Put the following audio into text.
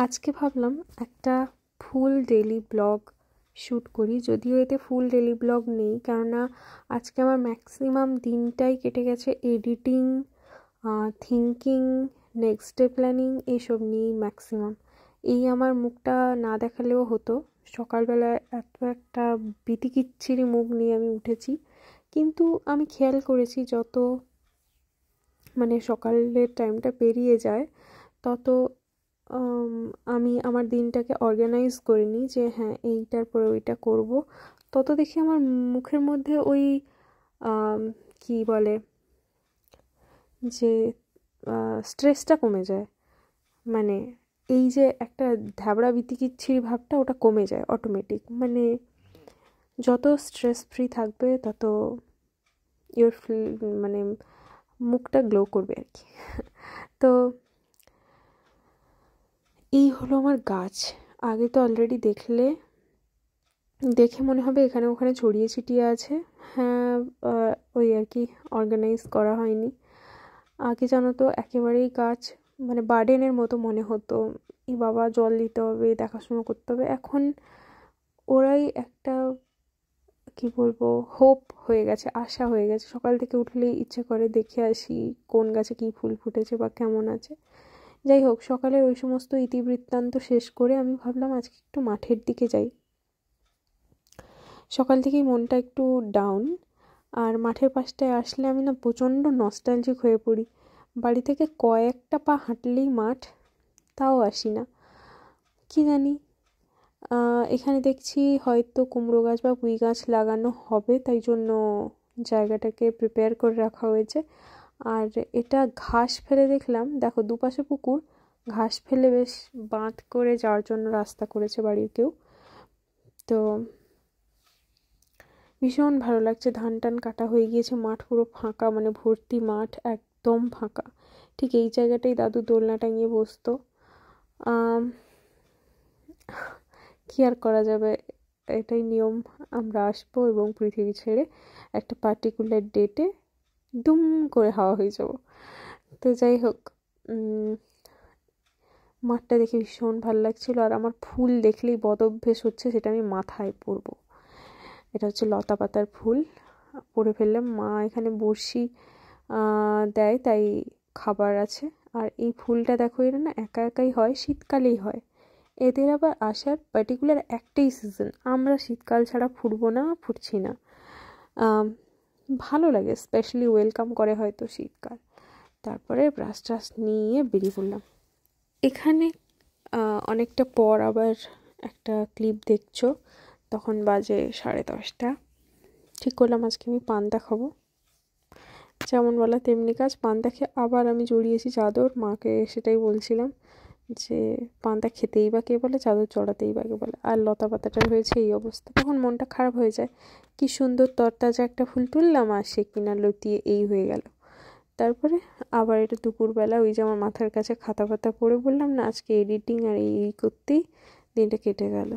আজকে ভাবলাম একটা ফুল ডেইলি ব্লগ শ্যুট করি, যদিও এতে ফুল ডেইলি ব্লগ নেই, কেননা আজকে আমার ম্যাক্সিমাম দিনটাই কেটে গেছে editing, thinking, next day planning এইসব নিয়েই ম্যাক্সিমাম। এই আমার মুখটা না দেখালেও হতো, সকালবেলায় এত একটা বিতিকিচ্ছিরি মুখ নিয়ে আমি উঠেছি, কিন্তু আমি খেয়াল করেছি যত সকালের টাইমটা পেরিয়ে যায় তত আমি আমার দিনটাকে অর্গানাইজ করে নিই যে হ্যাঁ এইটার পরে ওইটা করব, তত দেখি আমার মুখের মধ্যে ওই কি বলে যে স্ট্রেসটা কমে যায়, এই যে একটা ধ্যাবড়া বিতিকিচ্ছিরি ভাবটা ওটা কমে যায় অটোমেটিক। যত স্ট্রেস ফ্রি থাকবে তত ইওর মুখটা গ্লো করবে আর কি। তো এই হলো আমার গাছ। আগে তো অলরেডি দেখে মনে হবে এখানে ওখানে ছড়িয়ে ছিটিয়ে আছে। হ্যাঁ, ওই আর কি, অর্গানাইজ করা হয়নি। আগে জানো তো একেবারেই গাছ বার্ডেনের মতো মনে হতো, এই বাবা জল দিতে হবে, দেখাশোনা করতে হবে। এখন ওরাই একটা কি বলবো হোপ হয়ে গেছে, আশা হয়ে গেছে। সকাল থেকে উঠলেই ইচ্ছে করে দেখে আসি কোন গাছে কী ফুল ফুটেছে বা কেমন আছে। যাই হোক, সকালের ওই সমস্ত ইতিবৃত্তান্ত শেষ করে আমি ভাবলাম আজকে একটু মাঠের দিকে যাই। সকাল থেকেই মনটা একটু ডাউন, আর মাঠের পাশটায় আসলে আমি প্রচণ্ড নস্টালজিক হয়ে পড়ি। বাড়ি থেকে কয়েকটা পা হাঁটলেই মাঠ, তাও আসি না, কি জানি। এখানে দেখছি হয়তো কুমড়ো গাছ বা পুঁই গাছ লাগানো হবে, তাই জন্য জায়গাটাকে প্রিপেয়ার করে রাখা হয়েছে। আর এটা ঘাস ফেলে দেখলাম, দেখো দুপাশে পুকুর, ঘাস ফেলে বেশ বাঁধ করে যাওয়ার জন্য রাস্তা করেছে বাড়ির কেউ। তো ভীষণ ভালো লাগছে। ধান টান কাটা হয়ে গিয়েছে, মাঠ পুরো ফাঁকা, ভর্তি মাঠ, একদম ফাঁকা। ঠিক এই জায়গাটাই দাদু দোলনা টাঙিয়ে বসতো। কি আর করা যাবে, এটাই নিয়ম। আমরা আসবো এবং পৃথিবী ছেড়ে একটা পার্টিকুলার ডেটে দুম করে হাওয়া হয়ে যাব। তো যাই হোক, মাঠটা দেখে ভীষণ ভালো লাগছিল। আর আমার ফুল দেখলেই বদ অভ্যেস হচ্ছে, সেটা আমি মাথায় পরবো। এটা হচ্ছে লতা পাতার ফুল, পরে ফেললাম। মা এখানে বড়শি দেয়, তাই খাবার আছে। আর এই ফুলটা দেখো, এরা না একা একাই হয়, শীতকালেই হয়। এদের আবার আসার পার্টিকুলার একটাই সিজন, আমরা শীতকাল ছাড়া ফুটবো না, ফুটছি না। ভালো লাগে, স্পেশালি ওয়েলকাম করে হয়তো শীতকাল। তারপরে ব্রাশ ট্রাশ নিয়ে বেরিয়ে পড়লাম। এখানে অনেকটা পর আবার একটা ক্লিপ দেখছো, তখন বাজে 10:30। ঠিক করলাম আজকে আমি পান্তা খাবো। যেমন বলা তেমনি কাজ, পান্তা খেয়ে আবার আমি জড়িয়েছি চাদর। মাকে সেটাই বলছিলাম যে পান্তা খেতেই বা কে বলে, চাদর চড়াতেই বা কে বলে। আর লতা পাতাটার হয়েছে এই অবস্থা, তখন মনটা খারাপ হয়ে যায়। কি সুন্দর তরতাজা একটা ফুল তুললাম, আর সে কিনা লতিয়ে এই হয়ে গেল। তারপরে আবার এটা দুপুরবেলা, ওই যে আমার মাথার কাছে খাতা পাতা পড়ে বললাম না, আজকে এডিটিং আর এই করতেই দিনটা কেটে গেল।